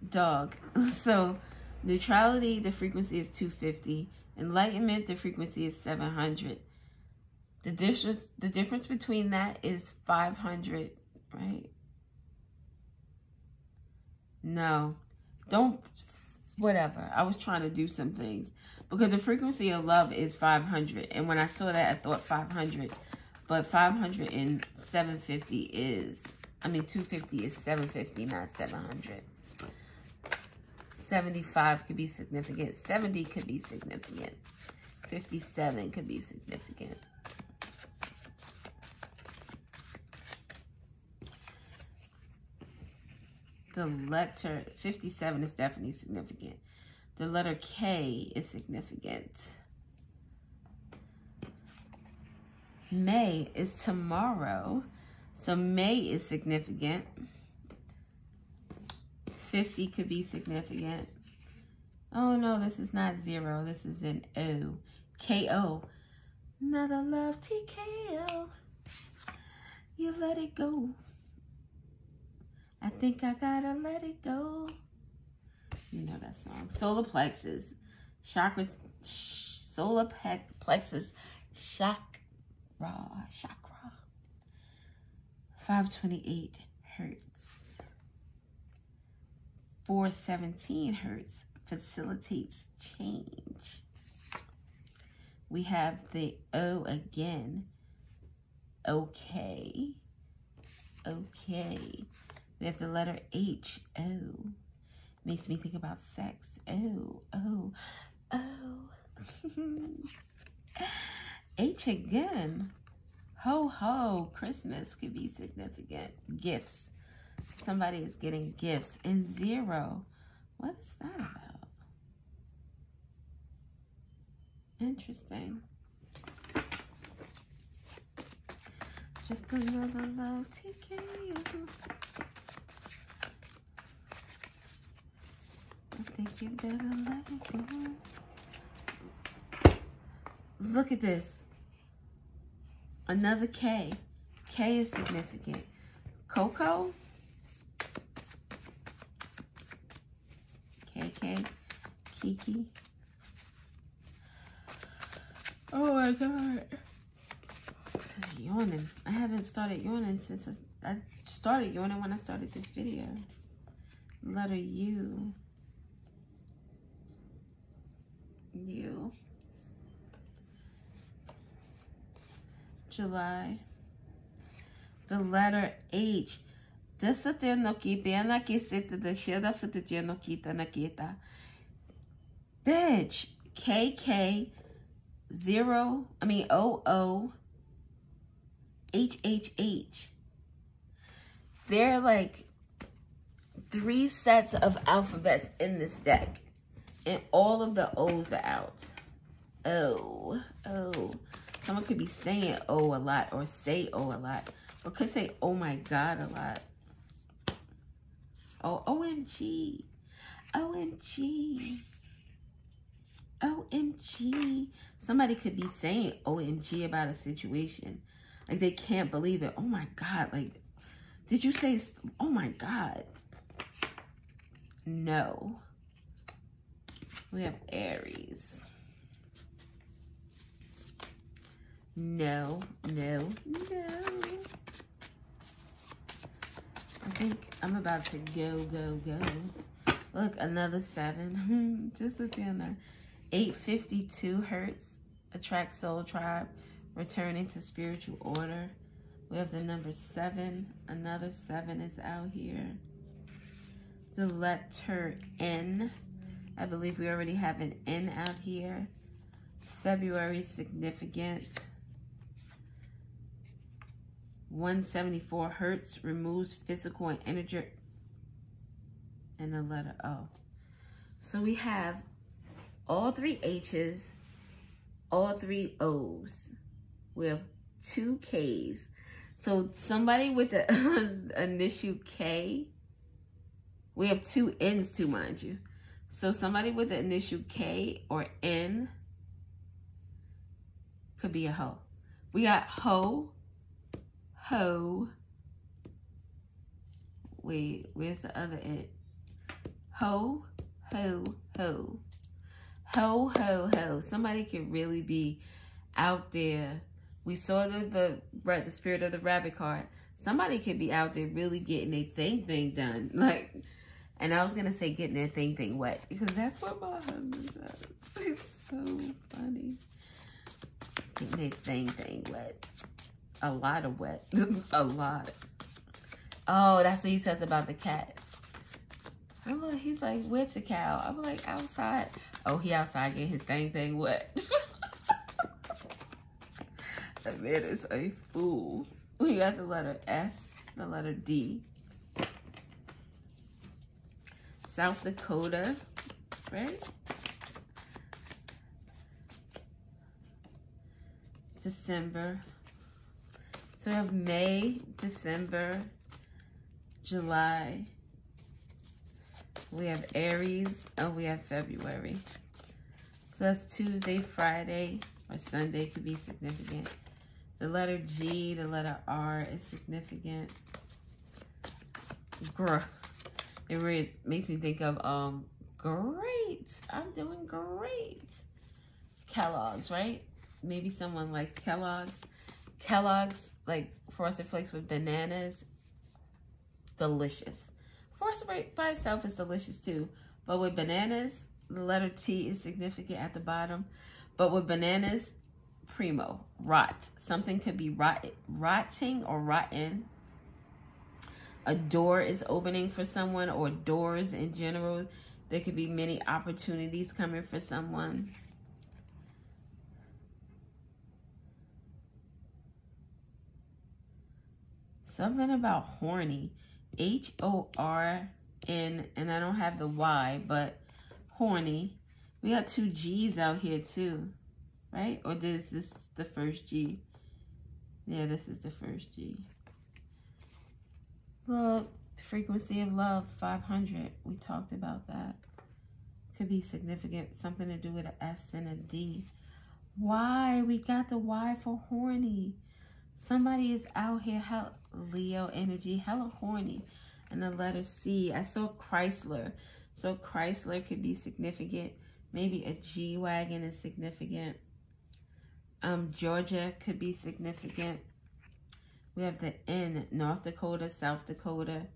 Dog. So neutrality, the frequency is 250. Enlightenment, the frequency is 700. The difference between that is 500, right? No. Don't, whatever. I was trying to do some things. Because the frequency of love is 500. And when I saw that, I thought 500. But 500 and 750 is, 250 is 750, not 700. 75 could be significant. 70 could be significant. 57 could be significant. The letter 57 is definitely significant. The letter K is significant. May is tomorrow. So May is significant. 50 could be significant. Oh no, this is not 0. This is an O. K-O. Another love TKO. You let it go. I think I gotta let it go. You know that song. Solar plexus. Chakra. Solar plexus. Chakra. 528 hertz. 417 hertz facilitates change. We have the O again. Okay. Okay. We have the letter H. O. Makes me think about sex. Oh, oh, oh. H again. Ho, ho. Christmas could be significant. Gifts. Somebody is getting gifts. And 0. What is that about? Interesting. Just another love TKO. I think you better let it go. Look at this. Another K. K is significant. Coco. KK. Kiki. Oh my God. I'm yawning. I haven't started yawning since I started yawning when I started this video. Letter U. U. July. The letter H. Desate no ki pena ki sita de sheda fita no kita nakita. Bitch. KK 0. OO. HHH. There are like 3 sets of alphabets in this deck. And all of the O's are out. O. O. Someone could be saying O a lot or say O a lot. Or could say oh my God a lot. Oh, OMG. OMG. OMG. Somebody could be saying OMG about a situation. Like they can't believe it. Oh my God. Like, did you say, oh my God? No. We have Aries. No, no, no. I think I'm about to go, go, go. Look, another 7. Just look down there. 852 hertz. Attract soul tribe. Returning to spiritual order. We have the number 7. Another 7 is out here. The letter N. I believe we already have an N out here. February significant. 174 hertz, removes physical and energy, and the letter O. So we have all 3 H's, all 3 O's. We have 2 K's. So somebody with the initial K, we have 2 N's too, mind you. So somebody with the initial K or N could be a hoe. We got hoe, ho. Wait, where's the other N? Ho, ho, ho. Ho, ho, ho. Somebody could really be out there. We saw the spirit of the rabbit card. Somebody could be out there really getting their thing done. Like, and I was going to say getting their thing wet, because that's what my husband says. It's so funny. Getting their thing wet. A lot of wet. A lot. Oh, that's what he says about the cat. I'm like, he's like, where's the cow? I'm like, outside. Oh, he outside getting his thing wet. That man is a fool. We got the letter S, the letter D. South Dakota, right? December. So we have May, December, July. We have Aries, and we have February. So that's Tuesday, Friday, or Sunday could be significant. The letter G, the letter R is significant. Grr. It really makes me think of, great. I'm doing great. Kellogg's, right? Maybe someone likes Kellogg's. Kellogg's, like Frosted Flakes with bananas, delicious. Frosted by itself is delicious too. But with bananas, the letter T is significant at the bottom. But with bananas, primo, rot. Something could be rotting or rotten. A door is opening for someone, or doors in general. There could be many opportunities coming for someone. Something about horny. H-O-R-N, and I don't have the Y, but horny. We got 2 G's out here too, right? Or is this the first G? Yeah, this is the first G. Look, frequency of love, 500. We talked about that. Could be significant, something to do with an S and a D. Y, we got the Y for horny. Somebody is out here, Leo energy, hella horny. And the letter C, I saw Chrysler. So Chrysler could be significant. Maybe a G-Wagon is significant. Georgia could be significant. We have the N, North Dakota, South Dakota.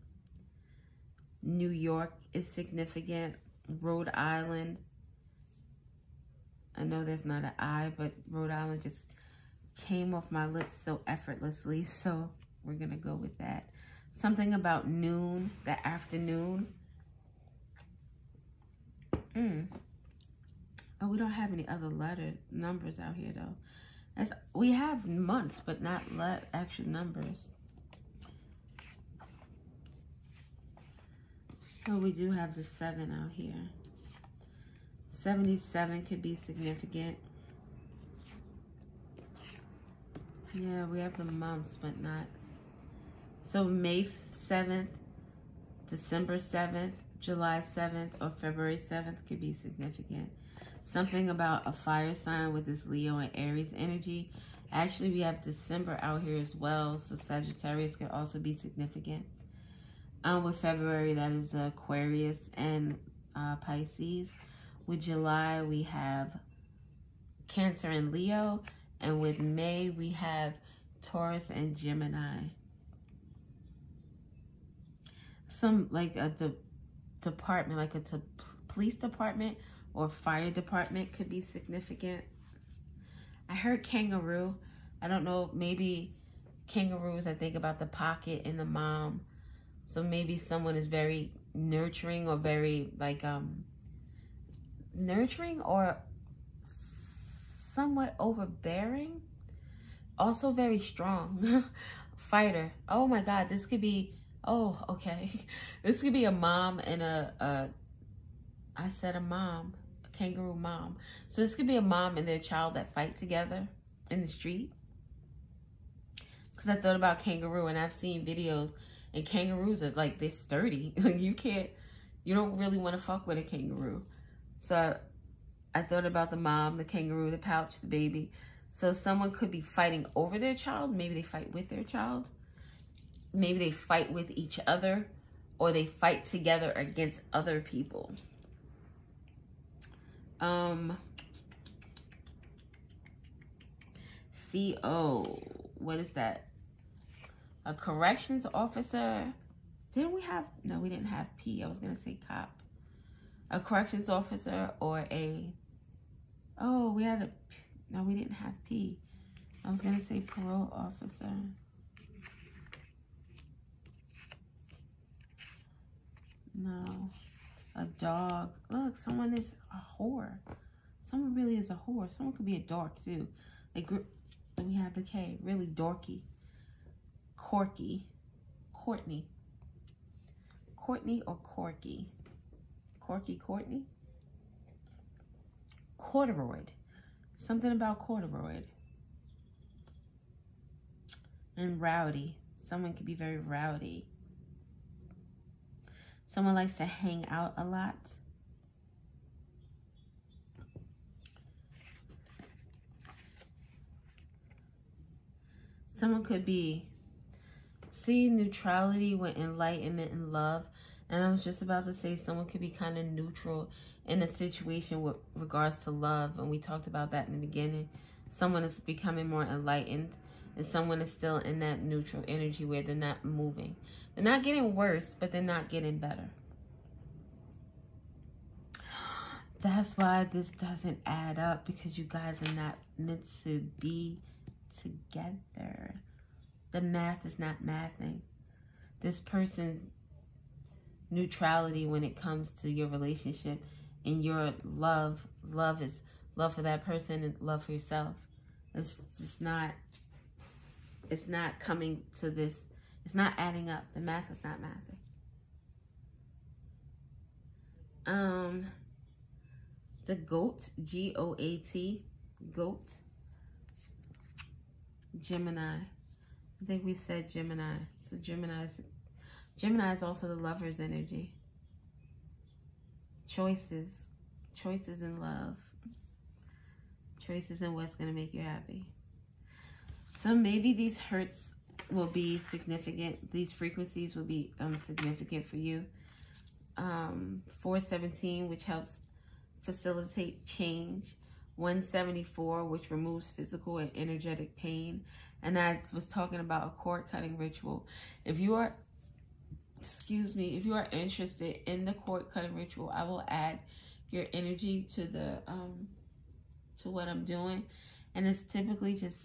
New York is significant. Rhode Island. I know there's not an I, but Rhode Island just came off my lips so effortlessly, so we're gonna go with that. Something about noon, the afternoon. Oh, we don't have any other numbers out here though. We have months, but not actual numbers. Oh, we do have the 7 out here. 77 could be significant. Yeah, we have the months, but not. So May 7th, December 7th, July 7th, or February 7th could be significant. Something about a fire sign with this Leo and Aries energy. Actually, we have December out here as well, so Sagittarius could also be significant. With February, that is Aquarius and Pisces. With July, we have Cancer and Leo. And with May, we have Taurus and Gemini. Some, like a department, like a police department or fire department could be significant. I heard kangaroo. I don't know, maybe kangaroos, I think about the pocket and the mom. So maybe someone is very nurturing or very, like, nurturing or somewhat overbearing. Also very strong. Fighter. Oh my God, this could be, oh, okay. This could be a mom and I said a mom, a kangaroo mom. So this could be a mom and their child that fight together in the street. Because I thought about kangaroo, and I've seen videos, and kangaroos are like, they're sturdy. Like you don't really want to fuck with a kangaroo. So I thought about the mom, the kangaroo, the pouch, the baby. So someone could be fighting over their child. Maybe they fight with their child. Maybe they fight with each other, or they fight together against other people. CO, what is that? A corrections officer. Didn't we have, no, we didn't have P. I was going to say cop. A corrections officer or a, oh, we had a, no, we didn't have P. I was going to say parole officer. No. A dog. Look, someone is a whore. Someone really is a whore. Someone could be a dork too. Like, we have the K. Really dorky. Corky. Courtney. Courtney or Corky? Corky Courtney? Corduroy. Something about corduroy. And rowdy. Someone could be very rowdy. Someone likes to hang out a lot. Someone could be, see, neutrality with enlightenment and love. And I was just about to say someone could be kind of neutral in a situation with regards to love. And we talked about that in the beginning. Someone is becoming more enlightened, and someone is still in that neutral energy where they're not moving. They're not getting worse, but they're not getting better. That's why this doesn't add up, because you guys are not meant to be together. The math is not mathing. This person's neutrality when it comes to your relationship and your love is love for that person and love for yourself. It's just not, it's not coming to this, it's not adding up. The math is not mathing. The goat, G-O-A-T, goat. Gemini. I think we said Gemini. So Gemini is also the lover's energy. Choices. Choices in love. Choices in what's going to make you happy. So maybe these hurts will be significant. These frequencies will be significant for you. 417, which helps facilitate change. 174, which removes physical and energetic pain. And I was talking about a cord cutting ritual. If you are, if you are interested in the cord cutting ritual, I will add your energy to the to what I'm doing. And it's typically just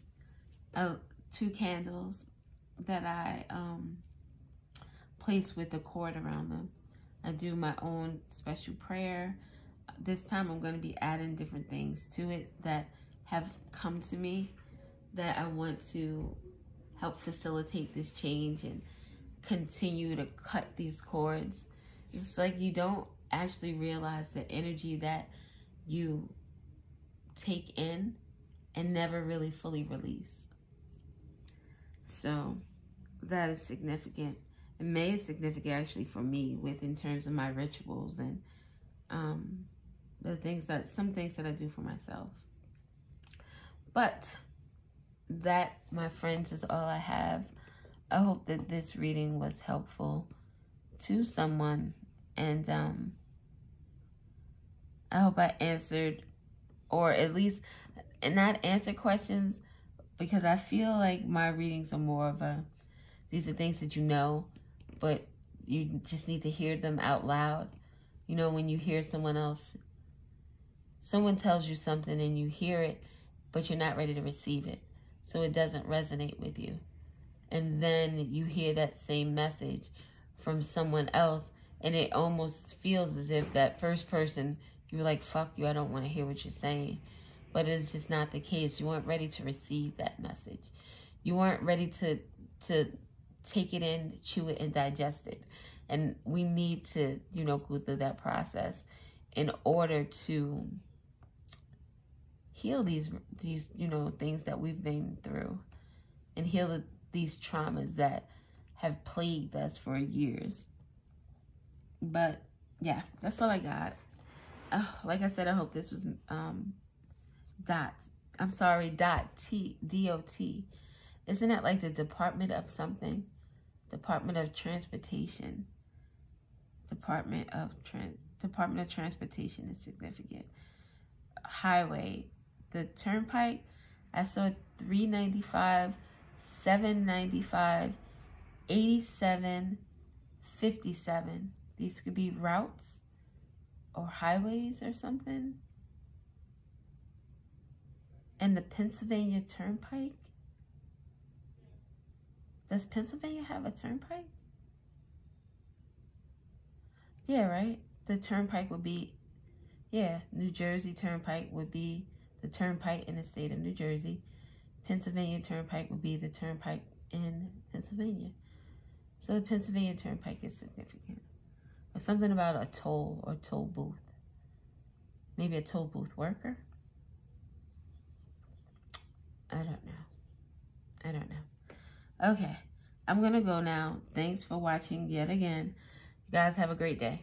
2 candles that I place with the cord around them. I do my own special prayer. This time I'm going to be adding different things to it that have come to me that I want to help facilitate this change and continue to cut these cords. It's like you don't actually realize the energy that you take in and never really fully release. So that is significant. It made significant actually for me in terms of my rituals and some things that I do for myself. But that, my friends, is all I have. I hope that this reading was helpful to someone, and I hope I answered, or at least not answer questions, because I feel like my readings are more of these are things that you know, but you just need to hear them out loud. You know, when you hear someone tells you something and you hear it, but you're not ready to receive it. So it doesn't resonate with you. And then you hear that same message from someone else, and it almost feels as if that first person, you're like, fuck you, I don't want to hear what you're saying. but it's just not the case. You weren't ready to receive that message. You weren't ready to take it in, chew it, and digest it. And we need to, you know, go through that process in order to heal these you know, things that we've been through, and heal these traumas that have plagued us for years. But yeah, that's all I got. Like I said, I hope this was DOT. Isn't that like the Department of something? Department of Transportation. Department of Transportation is significant. Highway. The turnpike, I saw 395, 795, 87, 57. These could be routes or highways or something. And the Pennsylvania Turnpike. Does Pennsylvania have a turnpike? Yeah, right? The turnpike would be, yeah, New Jersey Turnpike would be the turnpike in the state of New Jersey. Pennsylvania Turnpike would be the turnpike in Pennsylvania. So the Pennsylvania Turnpike is significant. Or something about a toll or toll booth. Maybe a toll booth worker? I don't know. Okay, I'm going to go now. Thanks for watching yet again. You guys have a great day.